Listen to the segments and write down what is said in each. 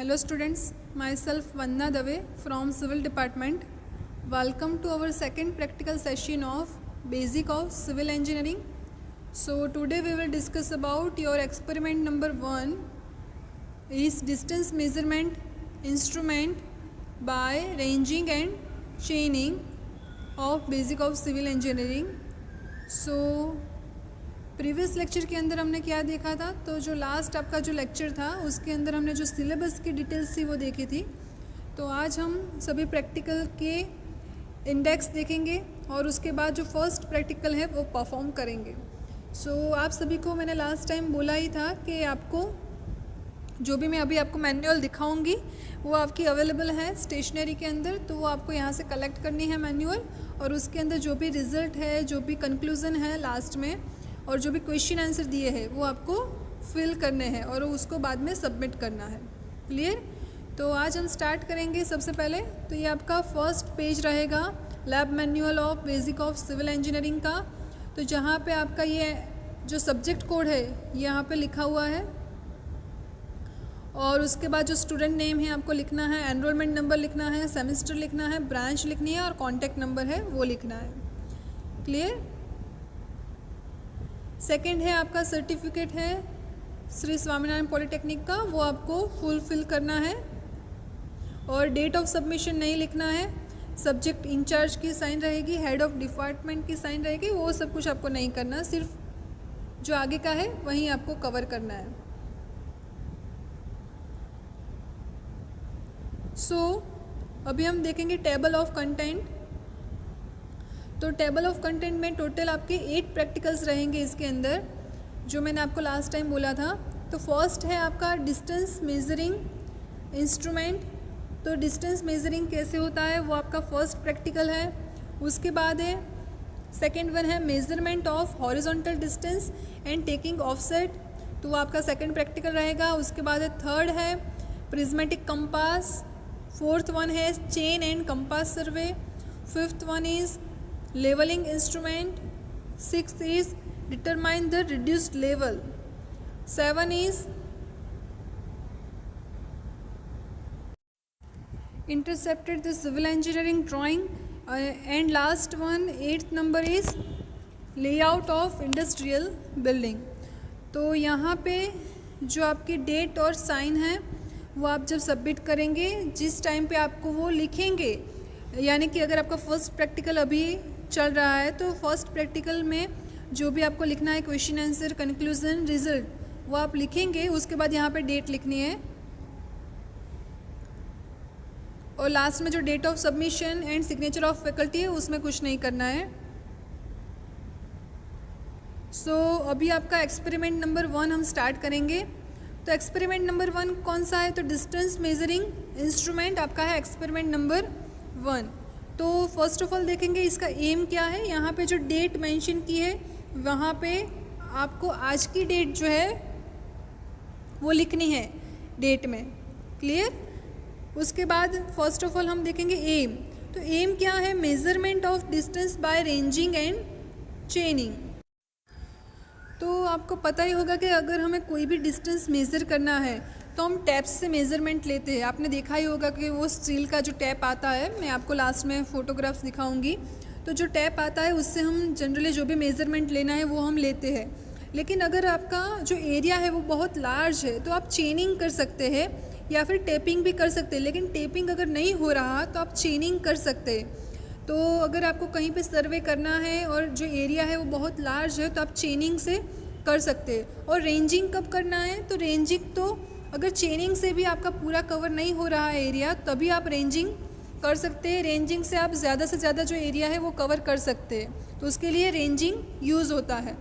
Hello students, myself Vanna Dave from Civil Department. Welcome to our second practical session of Basic of Civil Engineering. So today we will discuss about your experiment number 1 is distance measurement instrument by ranging and chaining of Basic of Civil Engineering. So previous lecture के अंदर हमने क्या देखा था, तो जो last आपका जो लेक्चर था उसके अंदर हमने जो सिलेबस की डिटेल्स थी वो देखी थी। तो आज हम सभी प्रैक्टिकल के इंडेक्स देखेंगे और उसके बाद जो फर्स्ट प्रैक्टिकल है वो परफॉर्म करेंगे। सो आप सभी को मैंने लास्ट टाइम बोला ही था कि आपको जो भी मैं अभी आपको मैनुअल दिखाऊंगी वो आपकी अवेलेबल है स्टेशनरी के अंदर, तो वो आपको यहाँ से कलेक्ट करनी है मैनुअल, और उसके अंदर जो भी रिज़ल्ट है, जो भी कंक्लूज़न है लास्ट में, और जो भी क्वेश्चन आंसर दिए हैं वो आपको फिल करने हैं और उसको बाद में सबमिट करना है। क्लियर? तो आज हम स्टार्ट करेंगे। सबसे पहले तो ये आपका फर्स्ट पेज रहेगा lab manual of basic of civil engineering का। तो जहाँ पे आपका ये जो सब्जेक्ट कोड है यहाँ पे लिखा हुआ है, और उसके बाद जो स्टूडेंट नेम है आपको लिखना है, एनरोलमेंट नंबर लिखना है, सेमेस्टर लिखना है, ब्रांच लिखनी है और कॉन्टैक्ट नंबर है वो लिखना है। क्लियर? सेकंड है आपका सर्टिफिकेट है श्री स्वामीनारायण पॉलिटेक्निक का, वो आपको फुलफिल करना है, और डेट ऑफ सबमिशन नहीं लिखना है। सब्जेक्ट इंचार्ज की साइन रहेगी, हेड ऑफ डिपार्टमेंट की साइन रहेगी, वो सब कुछ आपको नहीं करना, सिर्फ जो आगे का है वहीं आपको कवर करना है। अभी हम देखेंगे टेबल ऑफ कंटेंट। तो टेबल ऑफ कंटेंट में टोटल आपके 8 प्रैक्टिकल्स रहेंगे इसके अंदर, जो मैंने आपको लास्ट टाइम बोला था। तो फर्स्ट है आपका डिस्टेंस मेजरिंग इंस्ट्रूमेंट। तो डिस्टेंस मेजरिंग कैसे होता है वो आपका फर्स्ट प्रैक्टिकल है। उसके बाद है सेकंड वन है measurement of horizontal distance and taking offset, तो वो आपका सेकंड प्रैक्टिकल रहेगा। उसके बाद है थर्ड है प्रिज्मेटिक कंपास, फोर्थ वन है chain and compass survey, fifth one is leveling instrument, sixth is determine the reduced level, 7 is intercepted the civil engineering drawing, and last one 8th number is layout of industrial building। तो यहाँ पे जो आपकी date और sign है वो आप जब सबमिट करेंगे, जिस टाइम पे आपको वो लिखेंगे, यानी कि अगर आपका फर्स्ट प्रैक्टिकल अभी चल रहा है तो फर्स्ट प्रैक्टिकल में जो भी आपको लिखना है क्वेश्चन आंसर, कंक्लूजन, रिजल्ट, वो आप लिखेंगे। उसके बाद यहाँ पे डेट लिखनी है, और लास्ट में जो date of submission and signature of faculty है उसमें कुछ नहीं करना है। अभी आपका एक्सपेरिमेंट नंबर 1 हम स्टार्ट करेंगे। तो एक्सपेरिमेंट नंबर 1 कौन सा है? तो डिस्टेंस मेजरिंग इंस्ट्रूमेंट आपका है एक्सपेरिमेंट नंबर 1। तो फर्स्ट ऑफ ऑल देखेंगे इसका एम क्या है। यहाँ पे जो डेट मेंशन की है वहाँ पे आपको आज की डेट जो है वो लिखनी है डेट में। क्लियर? उसके बाद फर्स्ट ऑफ ऑल हम देखेंगे एम। तो एम क्या है? Measurement of distance by ranging and चेनिंग। तो आपको पता ही होगा कि अगर हमें कोई भी डिस्टेंस मेज़र करना है तो हम टैप्स से मेज़रमेंट लेते हैं। आपने देखा ही होगा कि वो स्टील का जो टैप आता है, मैं आपको लास्ट में फ़ोटोग्राफ्स दिखाऊंगी। तो जो टैप आता है उससे हम जनरली जो भी मेज़रमेंट लेना है वो हम लेते हैं। लेकिन अगर आपका जो एरिया है वो बहुत लार्ज है तो आप चेनिंग कर सकते हैं या फिर टेपिंग भी कर सकते हैं। लेकिन टेपिंग अगर नहीं हो रहा तो आप चेनिंग कर सकते हैं। तो अगर आपको कहीं पे सर्वे करना है और जो एरिया है वो बहुत लार्ज है तो आप चेनिंग से कर सकते हैं। और रेंजिंग कब करना है? तो रेंजिंग तो अगर चेनिंग से भी आपका पूरा कवर नहीं हो रहा है एरिया, तभी आप रेंजिंग कर सकते हैं। रेंजिंग से आप ज़्यादा से ज़्यादा जो एरिया है वो कवर कर सकते हैं, तो उसके लिए रेंजिंग यूज़ होता है।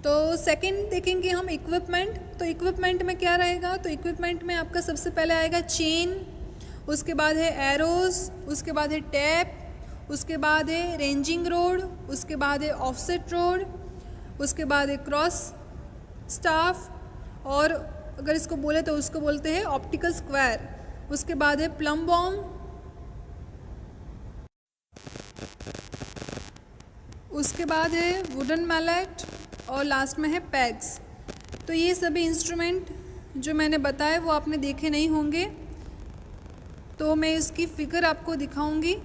तो सेकंड देखेंगे हम इक्विपमेंट। तो इक्विपमेंट में क्या रहेगा? तो इक्विपमेंट में आपका सबसे पहले आएगा चेन, उसके बाद है एरोज़, उसके बाद है टैप, उसके बाद है रेंजिंग रोड, उसके बाद है ऑफसेट रोड, उसके बाद है क्रॉस स्टाफ, और अगर इसको बोले तो उसको बोलते हैं ऑप्टिकल स्क्वायर। उसके बाद है प्लम बॉम, उसके बाद है वुडन मैलेट, और लास्ट में है पैग्स। तो ये सभी इंस्ट्रूमेंट जो मैंने बताया वो आपने देखे नहीं होंगे, तो मैं इसकी फिगर आपको दिखाऊंगी।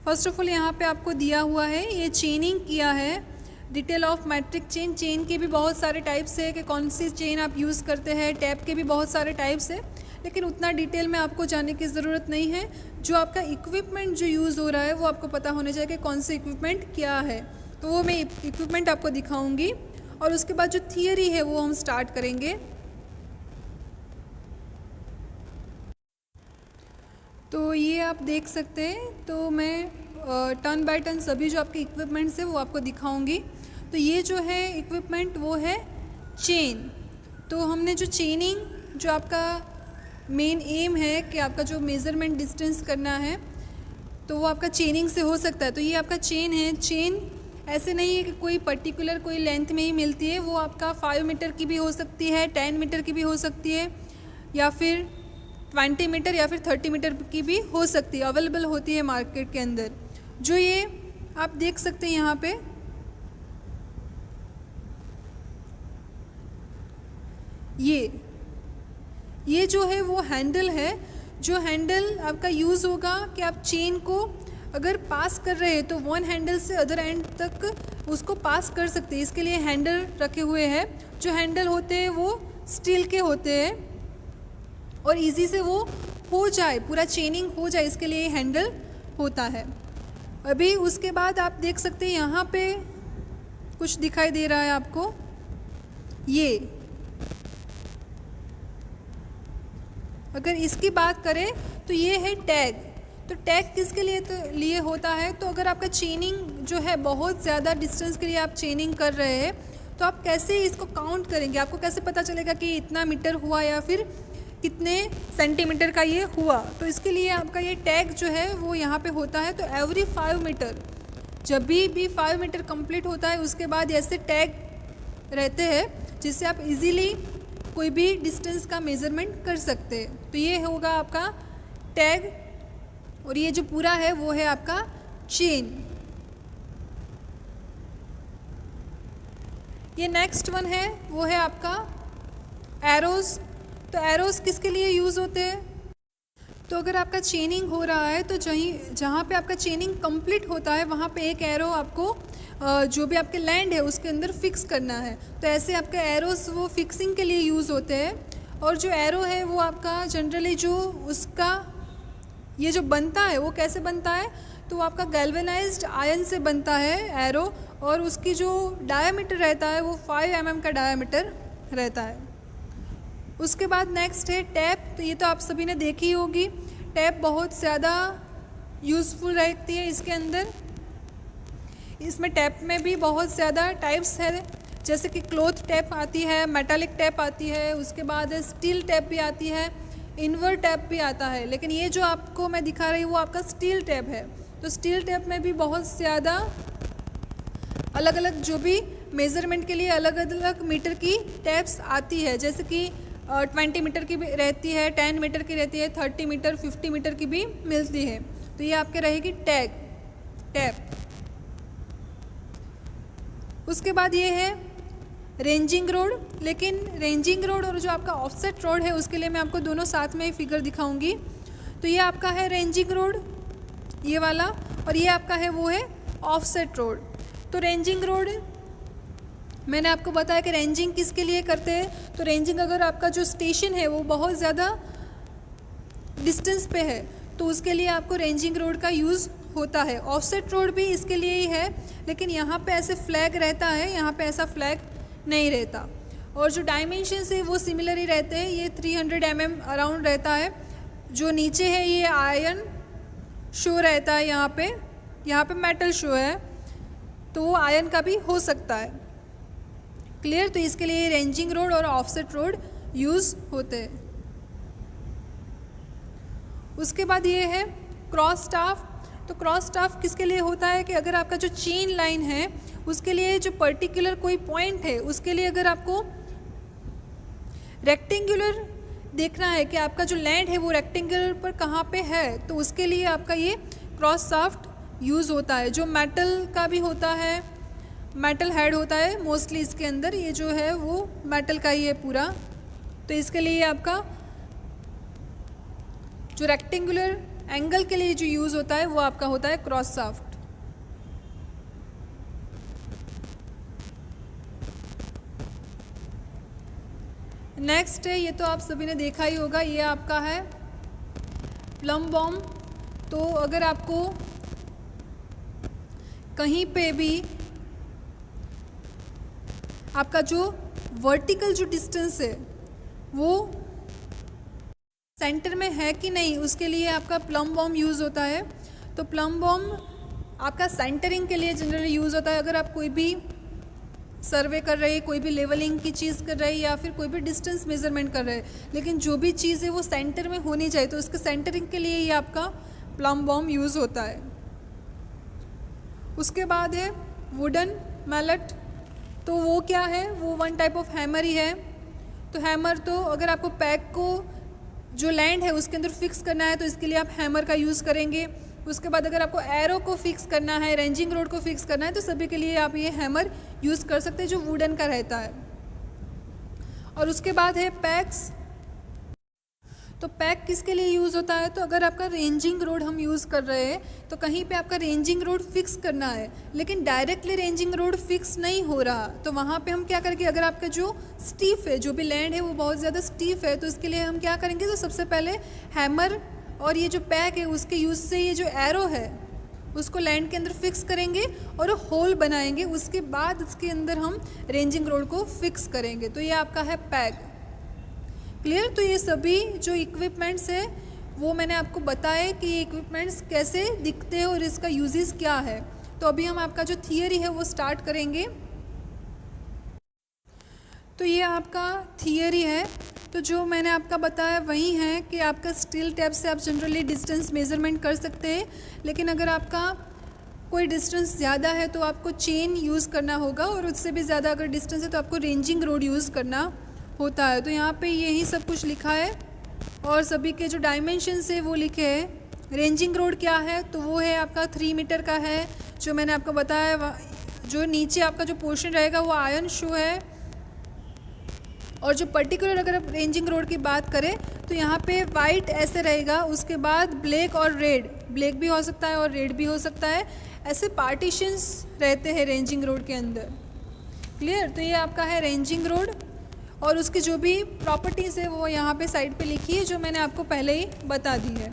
फर्स्ट ऑफ ऑल यहाँ पे आपको दिया हुआ है, ये चेनिंग किया है, detail of metric chain. Chain के भी बहुत सारे टाइप्स है कि कौन सी चेन आप यूज़ करते हैं, टैप के भी बहुत सारे टाइप्स है, लेकिन उतना डिटेल में आपको जाने की ज़रूरत नहीं है। जो आपका इक्विपमेंट जो यूज़ हो रहा है वो आपको पता होना चाहिए कि कौन सा इक्विपमेंट क्या है, तो वो मैं इक्विपमेंट आपको दिखाऊंगी और उसके बाद जो थियरी है वो हम स्टार्ट करेंगे। तो ये आप देख सकते हैं, तो मैं टर्न बाय टर्न सभी जो आपके इक्विपमेंट्स है वो आपको दिखाऊंगी। तो ये जो है इक्विपमेंट वो है चेन। तो हमने जो चेनिंग, जो आपका मेन एम है कि आपका जो मेज़रमेंट डिस्टेंस करना है तो वो आपका चेनिंग से हो सकता है। तो ये आपका चेन है। चेन ऐसे नहीं है कि कोई पर्टिकुलर कोई लेंथ में ही मिलती है, वो आपका 5 मीटर की भी हो सकती है, 10 मीटर की भी हो सकती है, या फिर 20 मीटर या फिर 30 मीटर की भी हो सकती है, अवेलेबल होती है मार्केट के अंदर। जो ये आप देख सकते हैं यहाँ पे, ये जो है वो हैंडल है। जो हैंडल आपका यूज़ होगा कि आप चेन को अगर पास कर रहे हैं तो वन हैंडल से अदर एंड तक उसको पास कर सकते हैं, इसके लिए हैंडल रखे हुए हैं। जो हैंडल होते हैं वो स्टील के होते हैं और इजी से वो हो जाए, पूरा चेनिंग हो जाए, इसके लिए हैंडल होता है। अभी उसके बाद आप देख सकते हैं यहाँ पे कुछ दिखाई दे रहा है आपको, ये अगर इसकी बात करें तो ये है टैग। तो टैग किसके लिए होता है, तो अगर आपका चेनिंग जो है बहुत ज़्यादा डिस्टेंस के लिए आप चेनिंग कर रहे हैं तो आप कैसे इसको काउंट करेंगे, आपको कैसे पता चलेगा कि इतना मीटर हुआ या फिर कितने सेंटीमीटर का ये हुआ। तो इसके लिए आपका ये टैग जो है वो यहाँ पे होता है। तो एवरी 5 मीटर, जब भी 5 मीटर कंप्लीट होता है उसके बाद ऐसे टैग रहते हैं जिससे आप इजीली कोई भी डिस्टेंस का मेज़रमेंट कर सकते हैं। तो ये होगा आपका टैग और ये जो पूरा है वो है आपका चेन। ये नेक्स्ट वन है वो है आपका एरोज़। तो एरोज़ किसके लिए यूज़ होते हैं, तो अगर आपका चेनिंग हो रहा है तो जहाँ पे आपका चेनिंग कंप्लीट होता है वहाँ पे एक एरो आपको जो भी आपके लैंड है उसके अंदर फिक्स करना है। तो ऐसे आपके एरोज़ वो फिक्सिंग के लिए यूज़ होते हैं। और जो एरो है वो आपका जनरली जो उसका ये जो बनता है वो कैसे बनता है, तो वो आपका गैल्वेनाइज्ड आयरन से बनता है एरो, और उसकी जो डायामीटर रहता है वो 5 mm का डायामीटर रहता है। उसके बाद नेक्स्ट है टैप। तो ये तो आप सभी ने देखी होगी, टैप बहुत ज़्यादा यूज़फुल रहती है इसके अंदर। इसमें टैप में भी बहुत ज़्यादा टाइप्स है, जैसे कि क्लॉथ टैप आती है, मेटालिक टैप आती है, उसके बाद स्टील टैप भी आती है, इन्वर्ट टैप भी आता है। लेकिन ये जो आपको मैं दिखा रही हूँ वो आपका स्टील टैप है। तो स्टील टैप में भी बहुत ज़्यादा अलग अलग जो भी मेज़रमेंट के लिए अलग अलग मीटर की टैप्स आती है, जैसे कि 20 मीटर की भी रहती है, 10 मीटर की रहती है, 30 मीटर 50 मीटर की भी मिलती है। तो ये आपके रहेगी टैप। उसके बाद ये है रेंजिंग रोड। लेकिन रेंजिंग रोड और जो आपका ऑफसेट रोड है उसके लिए मैं आपको दोनों साथ में ही फिगर दिखाऊंगी। तो ये आपका है रेंजिंग रोड, ये वाला, और ये आपका है वो है ऑफसेट रोड। तो रेंजिंग रोड मैंने आपको बताया कि रेंजिंग किसके लिए करते हैं, तो रेंजिंग अगर आपका जो स्टेशन है वो बहुत ज़्यादा डिस्टेंस पे है तो उसके लिए आपको रेंजिंग रोड का यूज़ होता है। ऑफसेट रोड भी इसके लिए ही है, लेकिन यहाँ पे ऐसे फ्लैग रहता है, यहाँ पे ऐसा फ्लैग नहीं रहता। और जो डायमेंशंस है वो सिमिलर ही रहते हैं। ये 300 mm अराउंड रहता है। जो नीचे है ये आयरन शो रहता है, यहाँ पे मेटल शो है, तो वो आयरन का भी हो सकता है। क्लियर। तो इसके लिए रेंजिंग रोड और ऑफसेट रोड यूज़ होते हैं। उसके बाद ये है क्रॉस स्टाफ। तो क्रॉस स्टाफ किसके लिए होता है कि अगर आपका जो चेन लाइन है उसके लिए जो पर्टिकुलर कोई पॉइंट है उसके लिए अगर आपको रेक्टेंगुलर देखना है कि आपका जो लैंड है वो रेक्टेंगुलर पर कहाँ पे है, तो उसके लिए आपका ये क्रॉस शाफ्ट यूज़ होता है। जो मेटल का भी होता है मेटल हेड होता है मोस्टली इसके अंदर, ये जो है वो मेटल का ही है पूरा। तो इसके लिए आपका जो रेक्टेंगुलर एंगल के लिए जो यूज़ होता है वो आपका होता है क्रॉस शाफ्ट। नेक्स्ट है, ये तो आप सभी ने देखा ही होगा, ये आपका है प्लम बॉम्ब। तो अगर आपको कहीं पे भी आपका जो वर्टिकल जो डिस्टेंस है वो सेंटर में है कि नहीं, उसके लिए आपका प्लम बॉम्ब यूज़ होता है। तो प्लम बॉम्ब आपका सेंटरिंग के लिए जनरली यूज़ होता है। अगर आप कोई भी सर्वे कर रहे हैं, कोई भी लेवलिंग की चीज़ कर रहे हैं या फिर कोई भी डिस्टेंस मेजरमेंट कर रहे हैं, लेकिन जो भी चीज़ है वो सेंटर में होनी चाहिए, तो उसके सेंटरिंग के लिए ये आपका प्लम बॉम्ब यूज़ होता है। उसके बाद है वुडन मैलेट। तो वो क्या है, वो वन टाइप ऑफ हैमर ही है। तो हैमर, तो अगर आपको पैक को जो लैंड है उसके अंदर फिक्स करना है तो इसके लिए आप हैमर का यूज़ करेंगे। उसके बाद अगर आपको एरो को फिक्स करना है, रेंजिंग रोड को फिक्स करना है, तो सभी के लिए आप ये हैमर यूज़ कर सकते हैं जो वुडन का रहता है। और उसके बाद है पैक्स। तो पैक किसके लिए यूज़ होता है, तो अगर आपका रेंजिंग रोड हम यूज़ कर रहे हैं तो कहीं पे आपका रेंजिंग रोड फिक्स करना है, लेकिन डायरेक्टली रेंजिंग रोड फिक्स नहीं हो रहा, तो वहाँ पे हम क्या करेंगे, अगर आपका जो स्टीफ है, जो भी लैंड है वो बहुत ज़्यादा स्टीफ है, तो इसके लिए हम क्या करेंगे, तो सबसे पहले हैमर और ये जो पैक है उसके यूज़ से ये जो एरो है उसको लैंड के अंदर फिक्स करेंगे और होल बनाएंगे। उसके बाद इसके अंदर हम रेंजिंग रोड को फिक्स करेंगे। तो ये आपका है पैक। क्लियर। तो ये सभी जो इक्विपमेंट्स है वो मैंने आपको बताया कि ये इक्विपमेंट्स कैसे दिखते हैं और इसका यूजेस क्या है। तो अभी हम आपका जो थियरी है वो स्टार्ट करेंगे। तो ये आपका थियरी है। तो जो मैंने आपका बताया वही है कि आपका स्टील टैप से आप जनरली डिस्टेंस मेज़रमेंट कर सकते हैं, लेकिन अगर आपका कोई डिस्टेंस ज़्यादा है तो आपको चेन यूज़ करना होगा, और उससे भी ज़्यादा अगर डिस्टेंस है तो आपको रेंजिंग रोड यूज़ करना होता है। तो यहाँ पे यही सब कुछ लिखा है और सभी के जो डायमेंशंस है वो लिखे हैं। रेंजिंग रोड क्या है, तो वो है आपका 3 मीटर का है, जो मैंने आपको बताया। जो नीचे आपका जो पोर्शन रहेगा वो आयरन शो है, और जो पर्टिकुलर अगर आप रेंजिंग रोड की बात करें तो यहाँ पे वाइट ऐसे रहेगा, उसके बाद ब्लैक और रेड, ब्लैक भी हो सकता है और रेड भी हो सकता है, ऐसे पार्टीशंस रहते हैं रेंजिंग रोड के अंदर। क्लियर। तो ये आपका है रेंजिंग रोड, और उसकी जो भी प्रॉपर्टीज़ है वो यहाँ पे साइड पे लिखी है, जो मैंने आपको पहले ही बता दी है।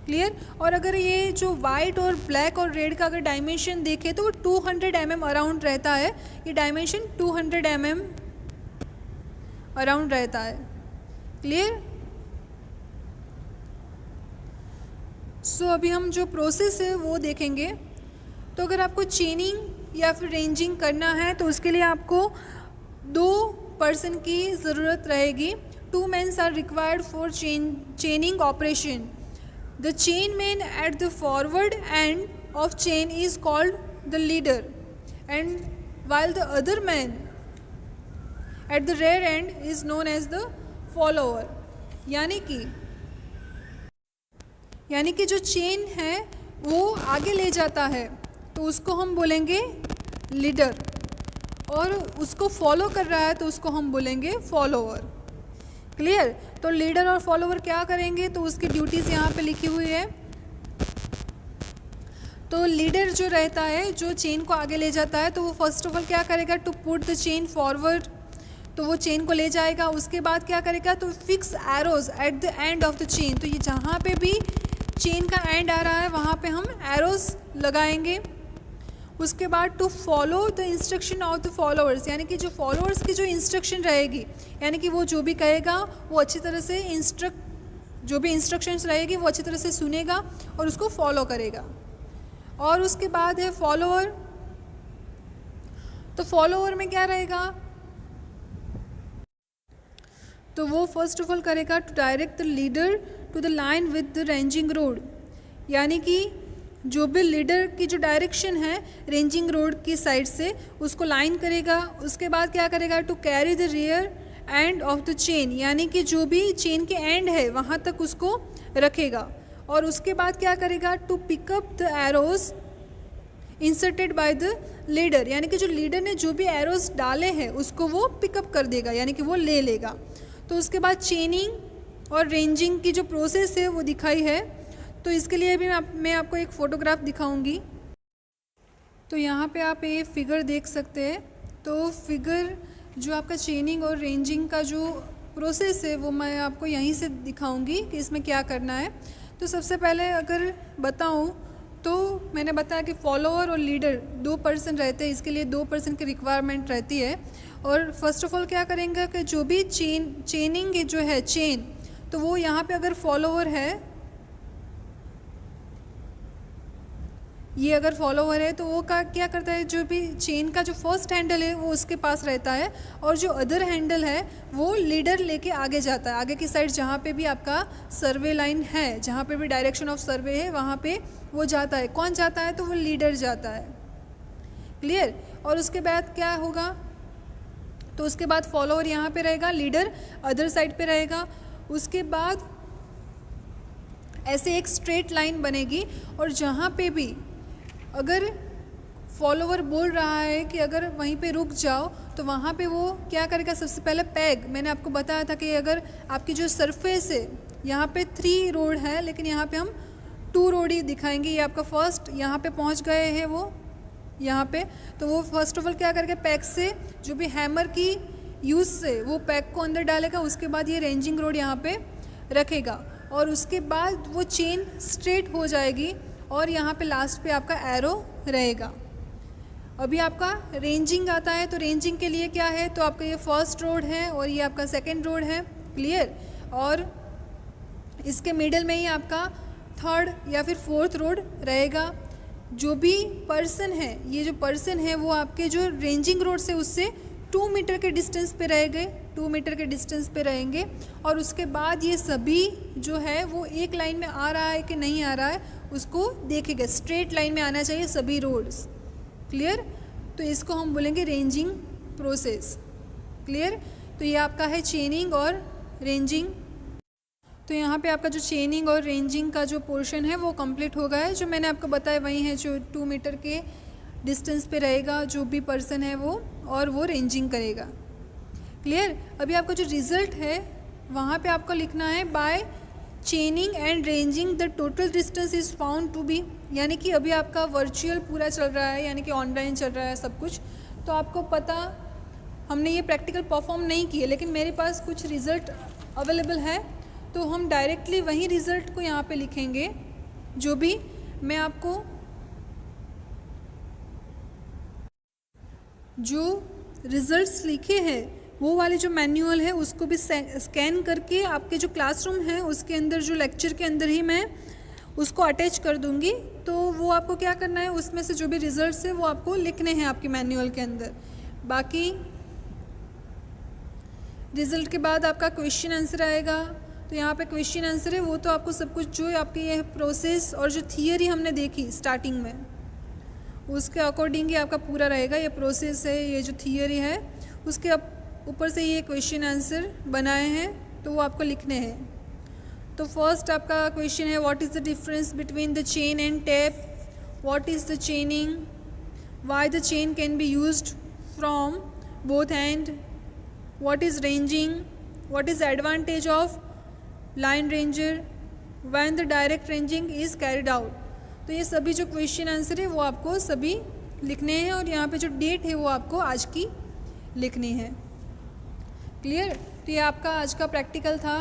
क्लियर। और अगर ये जो वाइट और ब्लैक और रेड का अगर डायमेंशन देखें तो वो 200 mm अराउंड रहता है। ये डायमेंशन 200 mm अराउंड रहता है। क्लियर। सो अभी हम जो प्रोसेस है वो देखेंगे। तो अगर आपको चेनिंग या फिर रेंजिंग करना है तो उसके लिए आपको 2 पर्सन की ज़रूरत रहेगी। 2 men are required for chaining operation. The chainman at the forward end of chain is called the leader, and while the other man at the rear end is known as the follower. यानी कि जो chain है वो आगे ले जाता है तो उसको हम बोलेंगे लीडर, और उसको फॉलो कर रहा है तो उसको हम बोलेंगे फॉलोअर। क्लियर। तो लीडर और फॉलोवर क्या करेंगे, तो उसकी ड्यूटीज़ यहाँ पे लिखी हुई है। तो लीडर जो रहता है, जो चेन को आगे ले जाता है, तो वो फर्स्ट ऑफ ऑल क्या करेगा, to put the chain forward, तो वो चेन को ले जाएगा। उसके बाद क्या करेगा, तो fix arrows at the end of the chain, तो ये जहाँ पे भी चेन का एंड आ रहा है वहाँ पे हम एरोज लगाएंगे। उसके बाद to follow the instruction of the followers, यानी कि जो फॉलोअर्स की जो इंस्ट्रक्शन रहेगी, यानी कि वो जो भी कहेगा वो अच्छी तरह से जो भी इंस्ट्रक्शंस रहेगी वो अच्छी तरह से सुनेगा और उसको फॉलो करेगा। और उसके बाद है फॉलोअर। तो फॉलोअर में क्या रहेगा, तो वो फर्स्ट ऑफ ऑल करेगा to direct the leader to the line with the ranging rod, यानी कि जो भी लीडर की जो डायरेक्शन है रेंजिंग रोड की साइड से उसको लाइन करेगा। उसके बाद क्या करेगा, to carry the rear end of the chain, यानी कि जो भी चेन के एंड है वहाँ तक उसको रखेगा। और उसके बाद क्या करेगा, to pick up the arrows inserted by the leader, यानी कि जो लीडर ने जो भी एरोज डाले हैं उसको वो पिकअप कर देगा, यानी कि वो ले लेगा। तो उसके बाद चेनिंग और रेंजिंग की जो प्रोसेस है वो दिखाई है। तो इसके लिए भी मैं आपको एक फ़ोटोग्राफ दिखाऊंगी। तो यहाँ पे आप ये फिगर देख सकते हैं। तो फिगर जो आपका चेनिंग और रेंजिंग का जो प्रोसेस है वो मैं आपको यहीं से दिखाऊंगी कि इसमें क्या करना है। तो सबसे पहले अगर बताऊं तो मैंने बताया कि फॉलोअर और लीडर 2 पर्सन रहते हैं, इसके लिए 2 पर्सन की रिक्वायरमेंट रहती है। और फर्स्ट ऑफ ऑल क्या करेंगे कि जो भी चेनिंग जो है चेन, तो वो यहाँ पे अगर फॉलोअर है, ये अगर फॉलोअर है तो वो क्या करता है, जो भी चेन का जो फर्स्ट हैंडल है वो उसके पास रहता है और जो अदर हैंडल है वो लीडर लेके आगे जाता है। आगे की साइड जहाँ पे भी आपका सर्वे लाइन है, जहाँ पे भी डायरेक्शन ऑफ सर्वे है वहाँ पे वो जाता है। कौन जाता है? तो वो लीडर जाता है। क्लियर? और उसके बाद क्या होगा, तो उसके बाद फॉलोअर यहाँ पे रहेगा, लीडर अदर साइड पे रहेगा। उसके बाद ऐसे एक स्ट्रेट लाइन बनेगी और जहाँ पे भी अगर फॉलोअर बोल रहा है कि अगर वहीं पे रुक जाओ तो वहाँ पे वो क्या करेगा, सबसे पहले पैग, मैंने आपको बताया था कि अगर आपकी जो सरफेस है यहाँ पे 3 रोड है लेकिन यहाँ पे हम 2 रोड ही दिखाएंगे। ये आपका फर्स्ट यहाँ पे पहुँच गए हैं वो यहाँ पे, तो वो फर्स्ट ऑफ ऑल क्या करेगा, पैग से जो भी हैमर की यूज़ से वो पैग को अंदर डालेगा। उसके बाद ये रेंजिंग रोड यहाँ पे रखेगा और उसके बाद वो चेन स्ट्रेट हो जाएगी और यहाँ पे लास्ट पे आपका एरो रहेगा। अभी आपका रेंजिंग आता है, तो रेंजिंग के लिए क्या है, तो आपका ये फर्स्ट रोड है और ये आपका सेकंड रोड है। क्लियर? और इसके मिडल में ही आपका थर्ड या फिर फोर्थ रोड रहेगा। जो भी पर्सन है, ये जो पर्सन है वो आपके जो रेंजिंग रोड से उससे 2 मीटर के डिस्टेंस पे रहेंगे, 2 मीटर के डिस्टेंस पे रहेंगे। और उसके बाद ये सभी जो है वो एक लाइन में आ रहा है कि नहीं आ रहा है उसको देखेगा। स्ट्रेट लाइन में आना चाहिए सभी रोड्स। क्लियर? तो इसको हम बोलेंगे रेंजिंग प्रोसेस। क्लियर? तो ये आपका है चेनिंग और रेंजिंग। तो यहाँ पे आपका जो चेनिंग और रेंजिंग का जो पोर्शन है वो कंप्लीट हो गया है। जो मैंने आपको बताया वही है, जो 2 मीटर के डिस्टेंस पे रहेगा जो भी पर्सन है वो, और वो रेंजिंग करेगा। क्लियर? अभी आपका जो रिज़ल्ट है वहाँ पे आपको लिखना है by chaining and ranging the total distance is found to be, यानी कि अभी आपका वर्चुअल पूरा चल रहा है, यानी कि ऑनलाइन चल रहा है सब कुछ। तो आपको पता, हमने ये प्रैक्टिकल परफॉर्म नहीं किए लेकिन मेरे पास कुछ रिज़ल्ट अवेलेबल है, तो हम डायरेक्टली वही रिज़ल्ट को यहाँ पे लिखेंगे। जो भी मैं आपको जो रिज़ल्ट्स लिखे हैं वो वाले जो मैनुअल है उसको भी स्कैन करके आपके जो क्लासरूम है उसके अंदर, जो लेक्चर के अंदर ही मैं उसको अटैच कर दूंगी। तो वो आपको क्या करना है, उसमें से जो भी रिज़ल्ट्स है वो आपको लिखने हैं आपके मैनुअल के अंदर। बाकी रिज़ल्ट के बाद आपका क्वेश्चन आंसर आएगा। तो यहाँ पे क्वेश्चन आंसर है वो तो आपको सब कुछ जो आपकी ये प्रोसेस और जो थियरी हमने देखी स्टार्टिंग में उसके अकॉर्डिंग ही आपका पूरा रहेगा। ये प्रोसेस है, ये जो थियरी है उसके ऊपर से ये क्वेश्चन आंसर बनाए हैं तो वो आपको लिखने हैं। तो फर्स्ट आपका क्वेश्चन है, what is the difference between the chain and tap, what is the चेनिंग, why the chain can be used from both hand, what is ranging, what is advantage of line ranger, when the direct ranging is carried out. तो ये सभी जो question answer है वो आपको सभी लिखने हैं और यहाँ पे जो डेट है वो आपको आज की लिखनी है। क्लियर? तो ये आपका आज का प्रैक्टिकल था।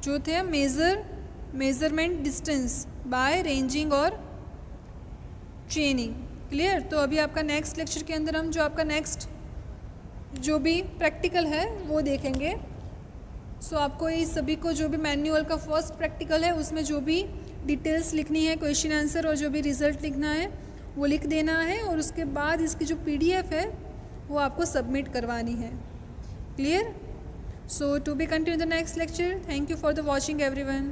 जो थे मेजरमेंट डिस्टेंस बाय रेंजिंग और चेनिंग। क्लियर? तो अभी आपका नेक्स्ट लेक्चर के अंदर हम जो आपका नेक्स्ट जो भी प्रैक्टिकल है वो देखेंगे। सो आपको इस सभी को जो भी मैनुअल का फर्स्ट प्रैक्टिकल है उसमें जो भी डिटेल्स लिखनी है, क्वेश्चन आंसर और जो भी रिज़ल्ट लिखना है वो लिख देना है और उसके बाद इसकी जो PDF है वो आपको सबमिट करवानी है। Clear? So to be continue the next lecture. Thank you for the watching everyone.